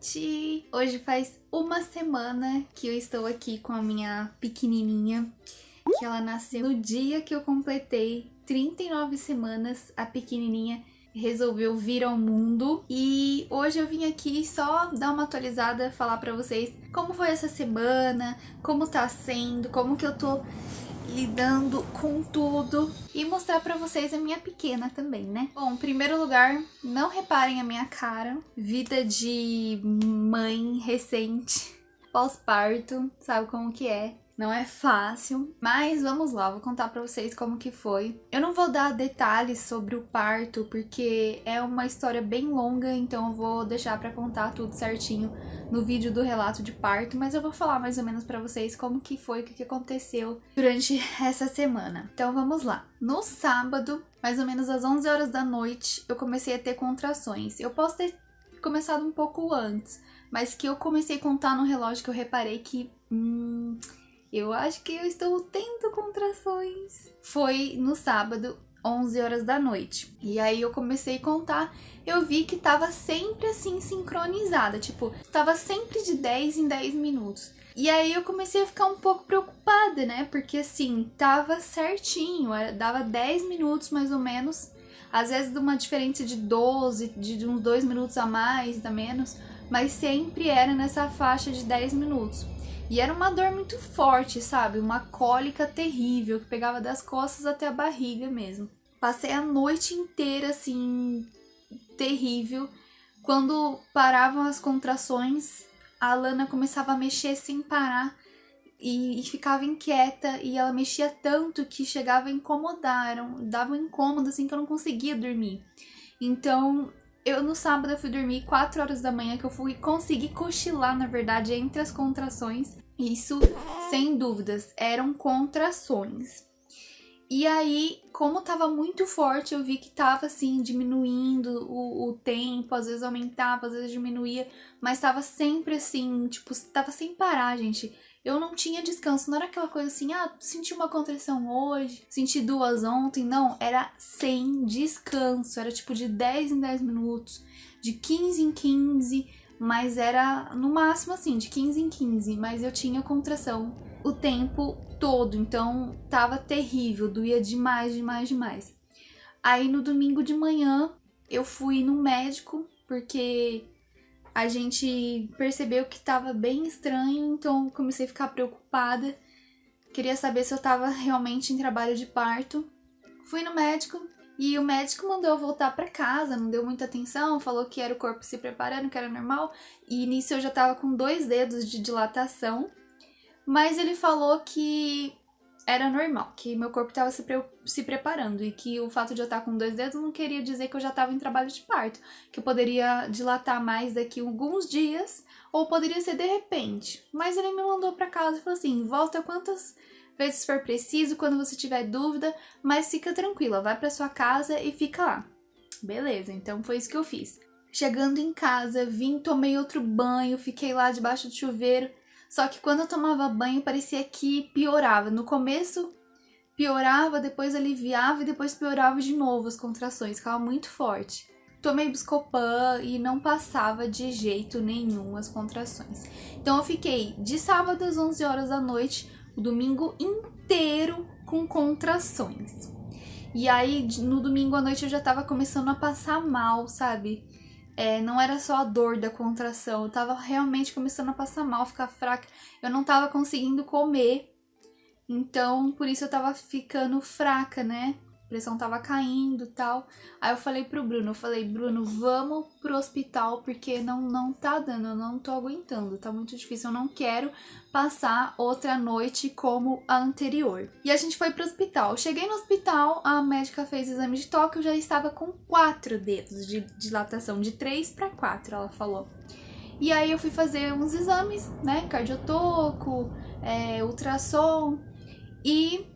gente! Hoje faz uma semana que eu estou aqui com a minha pequenininha, que ela nasceu no dia que eu completei 39 semanas. A pequenininha resolveu vir ao mundo e hoje eu vim aqui só dar uma atualizada, falar pra vocês como foi essa semana, como tá sendo, como que eu tô lidando com tudo e mostrar pra vocês a minha pequena também, né? Bom, em primeiro lugar, não reparem a minha cara, vida de mãe recente, pós-parto, sabe como que é? Não é fácil, mas vamos lá, vou contar pra vocês como que foi. Eu não vou dar detalhes sobre o parto, porque é uma história bem longa, então eu vou deixar pra contar tudo certinho no vídeo do relato de parto, mas eu vou falar mais ou menos pra vocês como que foi, o que aconteceu durante essa semana. Então vamos lá. No sábado, mais ou menos às 11 horas da noite, eu comecei a ter contrações. Eu posso ter começado um pouco antes, mas que eu comecei a contar no relógio que eu reparei que... eu acho que eu estou tendo contrações. Foi no sábado, 11 horas da noite. E aí eu comecei a contar, eu vi que tava sempre assim, sincronizada. Tipo, tava sempre de 10 em 10 minutos. E aí eu comecei a ficar um pouco preocupada, né? Porque assim, tava certinho, dava 10 minutos mais ou menos. Às vezes de uma diferença de 12, de uns 2 minutos a mais, a menos. Mas sempre era nessa faixa de 10 minutos. E era uma dor muito forte, sabe? Uma cólica terrível, que pegava das costas até a barriga mesmo. Passei a noite inteira, assim, terrível. Quando paravam as contrações, a Lana começava a mexer sem parar e ficava inquieta. E ela mexia tanto que chegava a incomodar, dava um incômodo, assim, que eu não conseguia dormir. Então... no sábado eu fui dormir 4 horas da manhã, que eu fui conseguir cochilar, na verdade, entre as contrações. Isso, sem dúvidas, eram contrações. E aí, como tava muito forte, eu vi que tava, assim, diminuindo o tempo. Às vezes aumentava, às vezes diminuía. Mas tava sempre assim, tipo, tava sem parar, gente. Eu não tinha descanso, não era aquela coisa assim, senti uma contração hoje, senti 2 ontem, não, era sem descanso, era tipo de 10 em 10 minutos, de 15 em 15, mas era no máximo assim, de 15 em 15, mas eu tinha contração o tempo todo, então tava terrível, doía demais, demais, demais. Aí no domingo de manhã eu fui no médico, porque... a gente percebeu que tava bem estranho, então comecei a ficar preocupada. Queria saber se eu tava realmente em trabalho de parto. Fui no médico e o médico mandou eu voltar pra casa, não deu muita atenção, falou que era o corpo se preparando, que era normal. E nisso eu já tava com 2 dedos de dilatação, mas ele falou que era normal, que meu corpo estava se preparando e que o fato de eu estar com 2 dedos não queria dizer que eu já estava em trabalho de parto, que eu poderia dilatar mais daqui a alguns dias ou poderia ser de repente. Mas ele me mandou para casa e falou assim, volta quantas vezes for preciso, quando você tiver dúvida, mas fica tranquila, vai para sua casa e fica lá. Beleza, então foi isso que eu fiz. Chegando em casa, tomei outro banho, fiquei lá debaixo do chuveiro. Só que quando eu tomava banho, parecia que piorava. No começo piorava, depois aliviava e depois piorava de novo as contrações, ficava muito forte. Tomei Buscopan e não passava de jeito nenhum as contrações. Então eu fiquei de sábado às 11 horas da noite, o domingo inteiro com contrações. E aí no domingo à noite eu já tava começando a passar mal, sabe? Não era só a dor da contração, eu tava realmente começando a passar mal, ficar fraca. Eu não tava conseguindo comer, então por isso eu tava ficando fraca, né? A pressão tava caindo e tal. Aí eu falei pro Bruno, Bruno, vamos pro hospital porque não tá dando, eu não tô aguentando, tá muito difícil, eu não quero passar outra noite como a anterior. E a gente foi pro hospital. Cheguei no hospital, a médica fez exame de toque, eu já estava com 4 dedos de dilatação, de 3 para 4, ela falou. E aí eu fui fazer uns exames, né, cardiotoco, ultrassom e...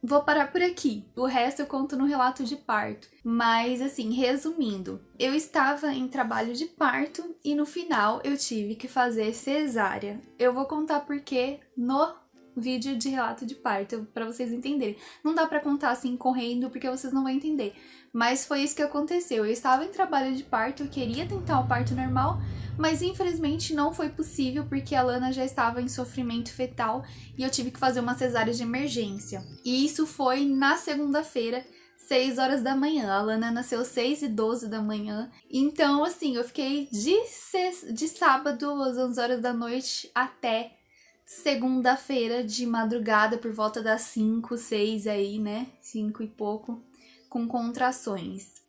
vou parar por aqui, o resto eu conto no relato de parto. Mas assim, resumindo, eu estava em trabalho de parto e no final eu tive que fazer cesárea. Eu vou contar por quê no vídeo de relato de parto, pra vocês entenderem. Não dá pra contar assim correndo porque vocês não vão entender. Mas foi isso que aconteceu, eu estava em trabalho de parto, eu queria tentar o parto normal, mas infelizmente não foi possível porque a Lana já estava em sofrimento fetal e eu tive que fazer uma cesárea de emergência. E isso foi na segunda-feira, 6 horas da manhã. A Lana nasceu 6h12 da manhã. Então, assim, eu fiquei de sábado às 11 horas da noite até segunda-feira de madrugada, por volta das 5, 6 aí, né? 5 e pouco, com contrações.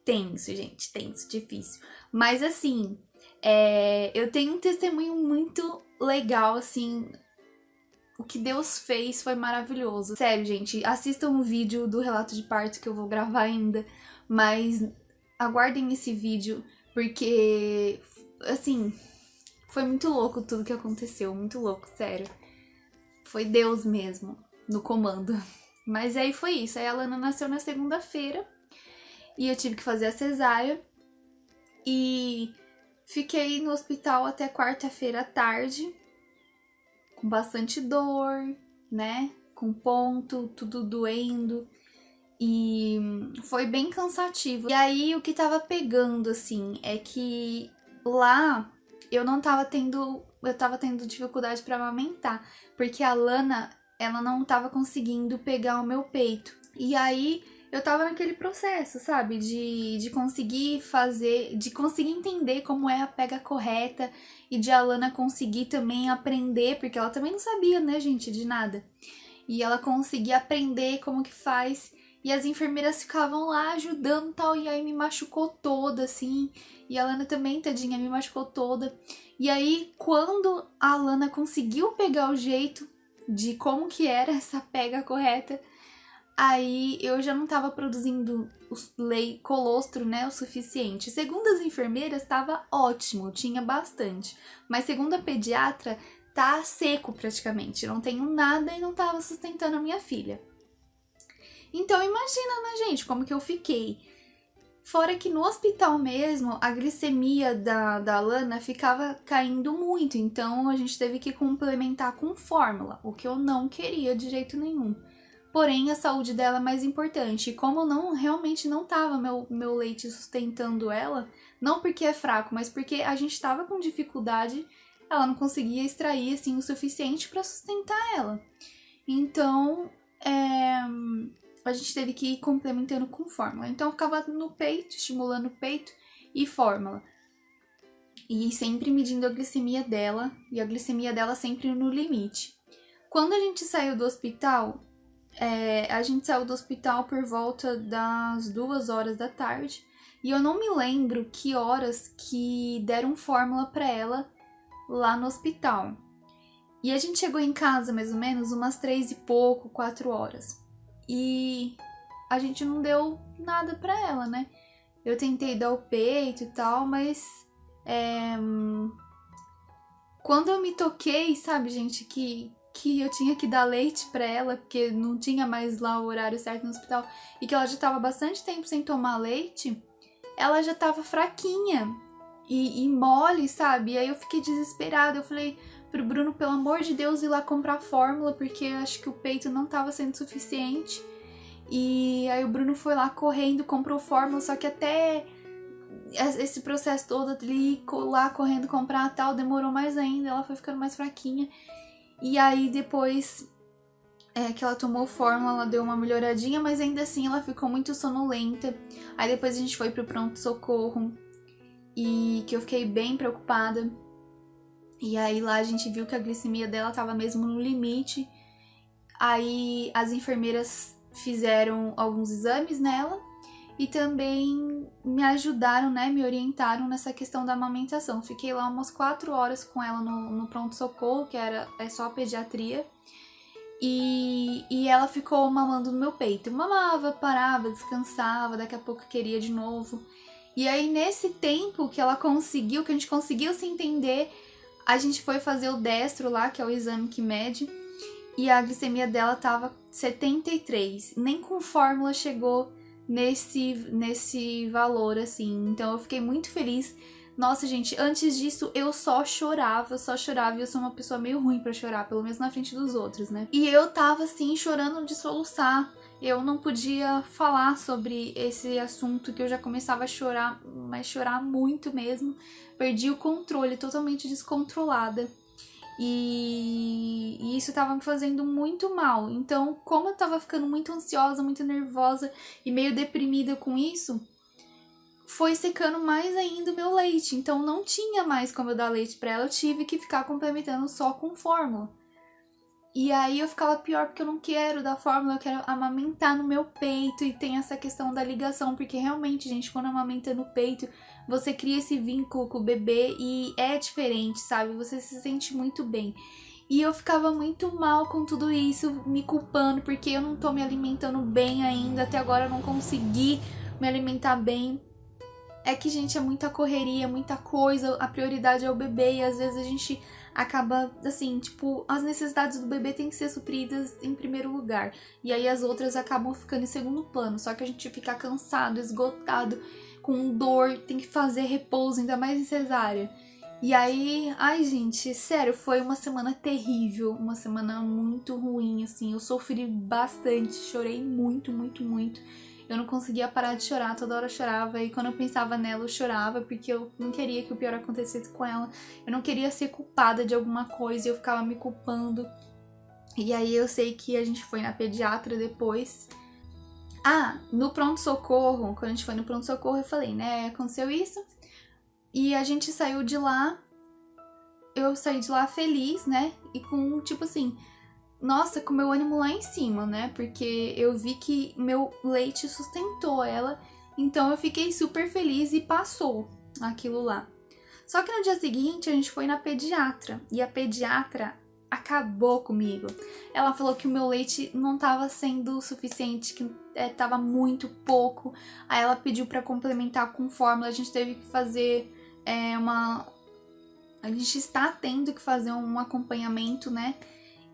Tenso, gente, tenso, difícil. Mas, assim, eu tenho um testemunho muito legal, assim. O que Deus fez foi maravilhoso. Sério, gente, assistam o vídeo do relato de parto que eu vou gravar ainda, mas aguardem esse vídeo, porque, assim, foi muito louco tudo que aconteceu, muito louco, sério. Foi Deus mesmo no comando. Mas aí foi isso, aí a Lana nasceu na segunda-feira e eu tive que fazer a cesárea e fiquei no hospital até quarta-feira à tarde, com bastante dor, né? Com ponto, tudo doendo. E foi bem cansativo. E aí o que tava pegando, assim, é que lá eu tava tendo dificuldade pra amamentar. Porque a Lana, ela não tava conseguindo pegar o meu peito. E aí eu tava naquele processo, sabe? De conseguir fazer, de conseguir entender como é a pega correta e de a Lana conseguir também aprender, porque ela também não sabia, né, gente, de nada. E ela conseguia aprender como que faz. E as enfermeiras ficavam lá ajudando e tal, e aí me machucou toda, assim. E a Lana também, tadinha, me machucou toda. E aí, quando a Lana conseguiu pegar o jeito de como que era essa pega correta, aí eu já não tava produzindo colostro, né, o suficiente. Segundo as enfermeiras, tava ótimo, tinha bastante. Mas segundo a pediatra, tá seco praticamente. Não tenho nada e não tava sustentando a minha filha. Então imagina, né, gente, como que eu fiquei. Fora que no hospital mesmo, a glicemia da Lana ficava caindo muito. Então a gente teve que complementar com fórmula, o que eu não queria de jeito nenhum. Porém, a saúde dela é mais importante. E como realmente não tava meu leite sustentando ela, não porque é fraco, mas porque a gente tava com dificuldade, ela não conseguia extrair assim o suficiente para sustentar ela. Então, a gente teve que ir complementando com fórmula. Então, eu ficava no peito, estimulando o peito e fórmula. E sempre medindo a glicemia dela, e a glicemia dela sempre no limite. Quando a gente saiu do hospital, a gente saiu do hospital por volta das 2 horas da tarde. E eu não me lembro que horas que deram fórmula para ela lá no hospital. E a gente chegou em casa mais ou menos umas 3 e pouco, 4 horas. E a gente não deu nada pra ela, né? Eu tentei dar o peito e tal, mas quando eu me toquei, sabe, gente, que eu tinha que dar leite pra ela, porque não tinha mais lá o horário certo no hospital, e que ela já tava bastante tempo sem tomar leite, ela já tava fraquinha e mole, sabe? E aí eu fiquei desesperada, eu falei pro Bruno, pelo amor de Deus, ir lá comprar fórmula, porque eu acho que o peito não tava sendo suficiente. E aí o Bruno foi lá correndo, comprou fórmula, só que até esse processo todo ali, lá correndo comprar tal, demorou mais ainda, ela foi ficando mais fraquinha. E aí depois que ela tomou fórmula, ela deu uma melhoradinha, mas ainda assim ela ficou muito sonolenta. Aí depois a gente foi pro pronto-socorro, e que eu fiquei bem preocupada. E aí lá a gente viu que a glicemia dela tava mesmo no limite. Aí as enfermeiras fizeram alguns exames nela e também me ajudaram, né, me orientaram nessa questão da amamentação. Fiquei lá umas 4 horas com ela no pronto-socorro, que é só a pediatria. E ela ficou mamando no meu peito. Mamava, parava, descansava, daqui a pouco queria de novo. E aí nesse tempo que ela conseguiu, que a gente conseguiu se entender, a gente foi fazer o destro lá, que é o exame que mede, e a glicemia dela tava 73. Nem com fórmula chegou nesse valor, assim. Então eu fiquei muito feliz. Nossa, gente, antes disso eu só chorava, e eu sou uma pessoa meio ruim pra chorar, pelo menos na frente dos outros, né? E eu tava, assim, chorando de soluçar. eu não podia falar sobre esse assunto que eu já começava a chorar, mas chorar muito mesmo. Perdi o controle, totalmente descontrolada. E isso tava me fazendo muito mal. Então, como eu tava ficando muito ansiosa, muito nervosa e meio deprimida com isso, foi secando mais ainda o meu leite. Então, não tinha mais como eu dar leite pra ela. Eu tive que ficar complementando só com fórmula. E aí eu ficava pior porque eu não quero dar fórmula, eu quero amamentar no meu peito. E tem essa questão da ligação, porque realmente, gente, quando amamenta no peito, você cria esse vínculo com o bebê e é diferente, sabe? Você se sente muito bem. E eu ficava muito mal com tudo isso, me culpando, porque eu não tô me alimentando bem ainda. Até agora eu não consegui me alimentar bem. É que, gente, é muita correria, muita coisa, a prioridade é o bebê e às vezes a gente acaba, assim, tipo, as necessidades do bebê têm que ser supridas em primeiro lugar. E aí as outras acabam ficando em segundo plano, só que a gente fica cansado, esgotado, com dor, tem que fazer repouso, ainda mais em cesárea. E aí, ai gente, sério, foi uma semana terrível, uma semana muito ruim, assim, eu sofri bastante, chorei muito, muito, muito. Eu não conseguia parar de chorar, toda hora eu chorava. E quando eu pensava nela, eu chorava, porque eu não queria que o pior acontecesse com ela. Eu não queria ser culpada de alguma coisa e eu ficava me culpando. E aí eu sei que a gente foi na pediatra depois. Ah, no pronto-socorro, quando a gente foi no pronto-socorro, eu falei, né, aconteceu isso. E a gente saiu de lá, eu saí de lá feliz, né, e com, tipo assim... Nossa, com meu ânimo lá em cima, né? Porque eu vi que meu leite sustentou ela, então eu fiquei super feliz e passou aquilo lá. Só que no dia seguinte a gente foi na pediatra e a pediatra acabou comigo. Ela falou que o meu leite não estava sendo suficiente, que estava muito pouco. Aí ela pediu para complementar com fórmula. A gente teve que fazer A gente está tendo que fazer um acompanhamento, né?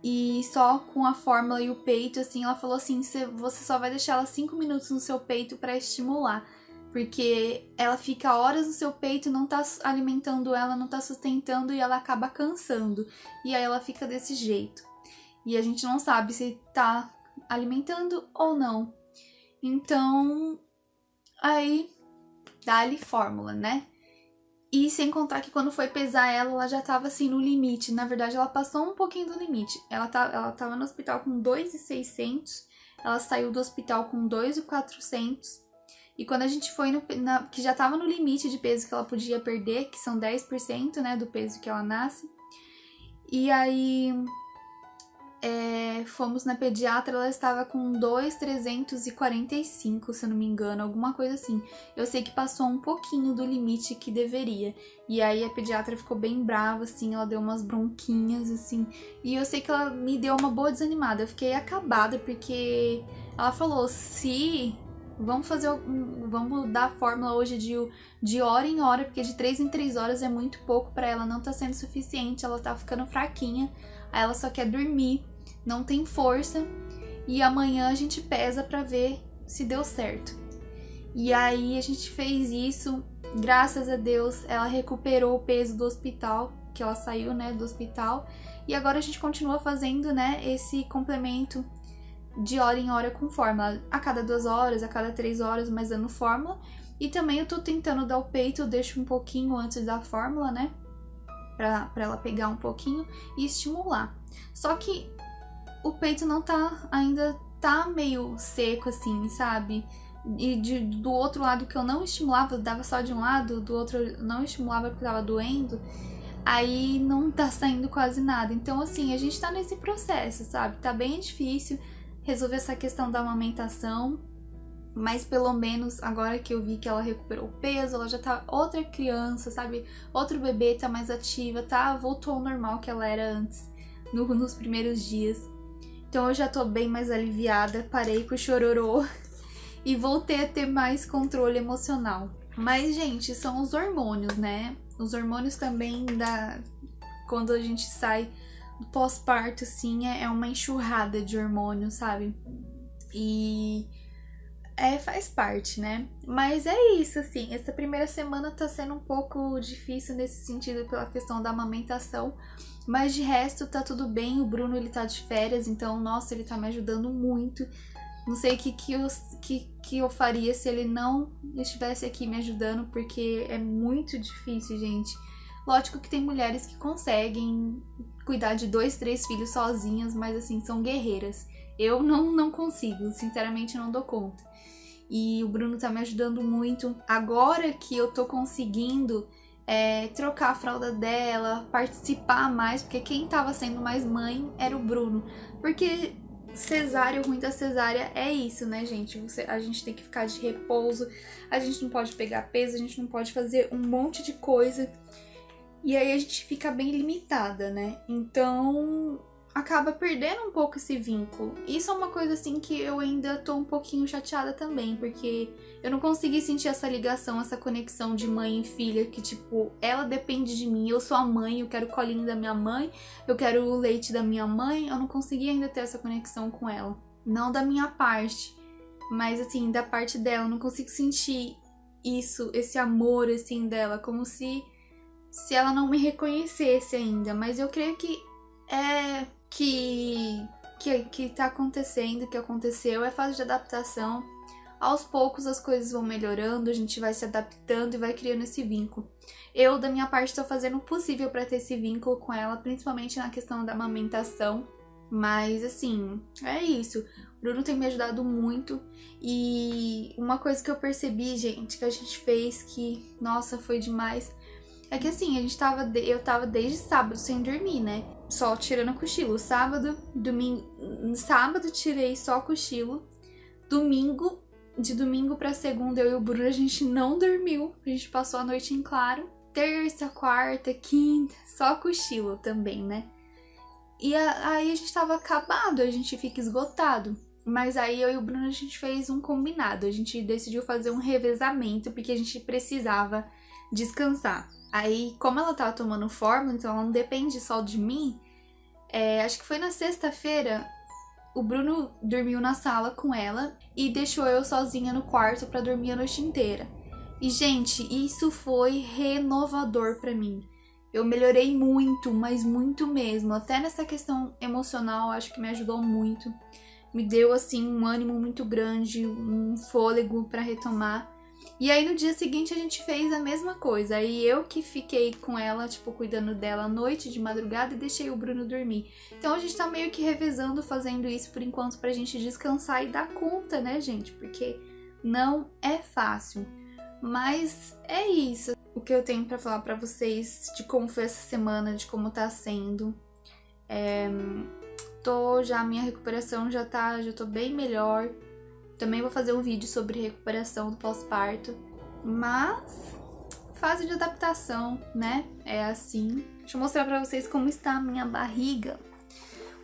E só com a fórmula e o peito, assim, ela falou assim, você só vai deixar ela 5 minutos no seu peito pra estimular. Porque ela fica horas no seu peito, não tá alimentando ela, não tá sustentando e ela acaba cansando. E aí ela fica desse jeito. E a gente não sabe se tá alimentando ou não. Então, aí, dá-lhe fórmula, né? E sem contar que quando foi pesar ela já tava assim no limite. Na verdade, ela passou um pouquinho do limite. Ela tava no hospital com 2.600. Ela saiu do hospital com 2.400. E quando a gente foi que já tava no limite de peso que ela podia perder, que são 10%, né, do peso que ela nasce. E aí fomos na pediatra, ela estava com 2.345, se eu não me engano, alguma coisa assim. Eu sei que passou um pouquinho do limite que deveria. E aí a pediatra ficou bem brava, assim, ela deu umas bronquinhas, assim. E eu sei que ela me deu uma boa desanimada. Eu fiquei acabada, porque ela falou, vamos dar a fórmula hoje de hora em hora, porque de 3 em 3 horas é muito pouco pra ela, não tá sendo suficiente, ela tá ficando fraquinha. Aí ela só quer dormir, não tem força, e amanhã a gente pesa pra ver se deu certo. E aí a gente fez isso, graças a Deus, ela recuperou o peso do hospital, que ela saiu, né, do hospital, e agora a gente continua fazendo, né, esse complemento de hora em hora com fórmula, a cada 2 horas, a cada 3 horas, mas dando fórmula. E também eu tô tentando dar o peito, eu deixo um pouquinho antes da fórmula, né, pra ela pegar um pouquinho e estimular. Só que o peito não tá, ainda tá meio seco assim, sabe? E do outro lado que eu não estimulava, dava só de um lado, do outro eu não estimulava porque tava doendo, aí não tá saindo quase nada. Então assim, a gente tá nesse processo, sabe? Tá bem difícil resolver essa questão da amamentação, mas pelo menos agora que eu vi que ela recuperou o peso, ela já tá outra criança, sabe? Outro bebê, tá mais ativa, tá? Voltou ao normal que ela era antes, nos primeiros dias. Então eu já tô bem mais aliviada, parei com o chororô e voltei a ter mais controle emocional. Mas, gente, são os hormônios, né? Os hormônios também quando a gente sai do pós-parto, assim, é uma enxurrada de hormônios, sabe? E faz parte, né? Mas é isso, assim, essa primeira semana tá sendo um pouco difícil nesse sentido pela questão da amamentação, mas de resto tá tudo bem. O Bruno, ele tá de férias, então, nossa, ele tá me ajudando muito. Não sei o que eu faria se ele não estivesse aqui me ajudando, porque é muito difícil, gente. Lógico que tem mulheres que conseguem cuidar de 2, 3 filhos sozinhas, mas assim, são guerreiras. Eu não consigo, sinceramente não dou conta. E o Bruno tá me ajudando muito. Agora que eu tô conseguindo trocar a fralda dela, participar mais, porque quem tava sendo mais mãe era o Bruno. Porque cesárea, o ruim da cesárea é isso, né, gente? A gente tem que ficar de repouso, a gente não pode pegar peso, a gente não pode fazer um monte de coisa. E aí a gente fica bem limitada, né? Então acaba perdendo um pouco esse vínculo. Isso é uma coisa assim que eu ainda tô um pouquinho chateada também, porque eu não consegui sentir essa ligação, essa conexão de mãe e filha, que tipo, ela depende de mim, eu sou a mãe, eu quero o colinho da minha mãe, eu quero o leite da minha mãe, eu não consegui ainda ter essa conexão com ela. Não da minha parte, mas assim, da parte dela, eu não consigo sentir isso, esse amor assim dela, como se ela não me reconhecesse ainda, mas eu creio que que tá acontecendo, que aconteceu, é fase de adaptação. Aos poucos as coisas vão melhorando, a gente vai se adaptando e vai criando esse vínculo. Eu, da minha parte, tô fazendo o possível pra ter esse vínculo com ela, principalmente na questão da amamentação. Mas, assim, é isso. O Bruno tem me ajudado muito. E uma coisa que eu percebi, gente, que a gente fez que, nossa, foi demais, é que assim, eu tava desde sábado sem dormir, né? Só tirando cochilo. Sábado tirei só cochilo. De domingo pra segunda, eu e o Bruno, a gente não dormiu. A gente passou a noite em claro. Terça, quarta, quinta, só cochilo também, né? E aí a gente tava acabado, a gente fica esgotado. Mas aí eu e o Bruno, a gente fez um combinado. A gente decidiu fazer um revezamento, porque a gente precisava descansar. Aí, como ela tava tomando fórmula, então ela não depende só de mim, acho que foi na sexta-feira, o Bruno dormiu na sala com ela e deixou eu sozinha no quarto pra dormir a noite inteira. E, gente, isso foi renovador pra mim. Eu melhorei muito, mas muito mesmo. Até nessa questão emocional, acho que me ajudou muito. Me deu, assim, um ânimo muito grande, um fôlego pra retomar. E aí no dia seguinte a gente fez a mesma coisa. Aí eu que fiquei com ela, tipo, cuidando dela à noite, de madrugada, e deixei o Bruno dormir. Então a gente tá meio que revezando, fazendo isso por enquanto pra gente descansar e dar conta, né, gente? Porque não é fácil. Mas é isso. O que eu tenho pra falar pra vocês de como foi essa semana, de como tá sendo. Minha recuperação já tô bem melhor. Também vou fazer um vídeo sobre recuperação do pós-parto. Mas, fase de adaptação, né? É assim. Deixa eu mostrar pra vocês como está a minha barriga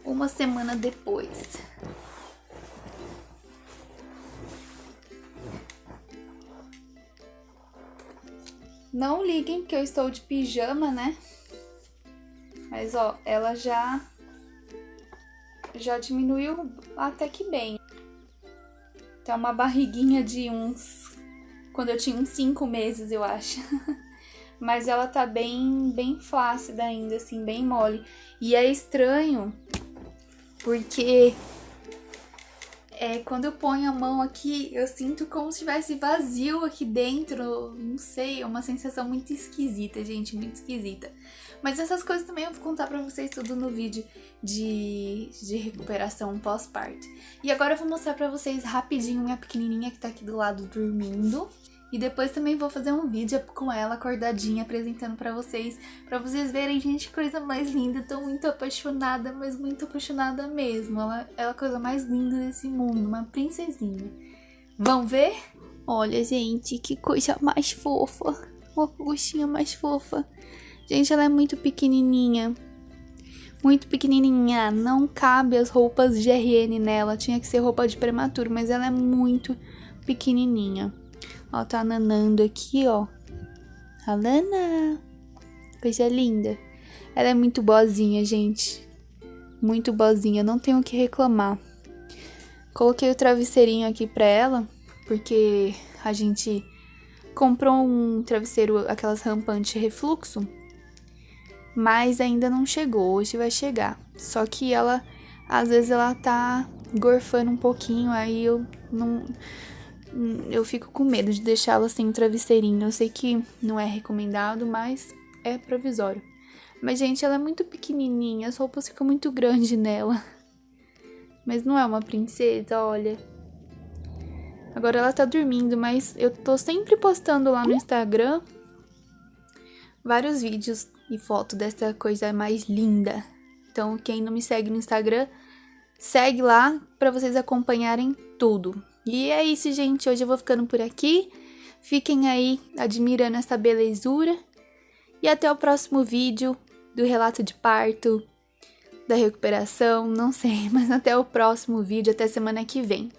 uma semana depois. Não liguem que eu estou de pijama, né? Mas, ó, ela já diminuiu até que bem. Tá uma barriguinha de quando eu tinha uns 5 meses, eu acho. Mas ela tá bem flácida ainda, assim, bem mole. E é estranho, porque quando eu ponho a mão aqui, eu sinto como se estivesse vazio aqui dentro. Não sei, é uma sensação muito esquisita, gente, muito esquisita. Mas essas coisas também eu vou contar pra vocês tudo no vídeo de recuperação pós-parto. E agora eu vou mostrar pra vocês rapidinho minha pequenininha que tá aqui do lado dormindo. E depois também vou fazer um vídeo com ela acordadinha, apresentando pra vocês verem, gente, que coisa mais linda. Tô muito apaixonada, mas muito apaixonada mesmo. Ela é a coisa mais linda desse mundo, uma princesinha. Vão ver? Olha, gente, que coisa mais fofa. Uma coxinha mais fofa. Gente, ela é muito pequenininha. Muito pequenininha. Não cabe as roupas de RN nela. Tinha que ser roupa de prematuro, mas ela é muito pequenininha. Ó, tá nanando aqui, ó. A Lana. Coisa linda. Ela é muito boazinha, gente. Muito boazinha. Não tenho o que reclamar. Coloquei o travesseirinho aqui pra ela, porque a gente comprou um travesseiro, aquelas rampantes refluxo, mas ainda não chegou. Hoje vai chegar. Só que ela, às vezes ela tá gorfando um pouquinho, aí eu não... Eu fico com medo de deixá-la sem um travesseirinho. Eu sei que não é recomendado, mas é provisório. Mas, gente, ela é muito pequenininha, as roupas ficam muito grandes nela. Mas não é uma princesa, olha. Agora ela tá dormindo, mas eu tô sempre postando lá no Instagram vários vídeos e fotos dessa coisa mais linda. Então, quem não me segue no Instagram, segue lá pra vocês acompanharem tudo. E é isso, gente. Hoje eu vou ficando por aqui. Fiquem aí admirando essa belezura. E até o próximo vídeo do relato de parto, da recuperação, não sei. Mas até o próximo vídeo, até semana que vem.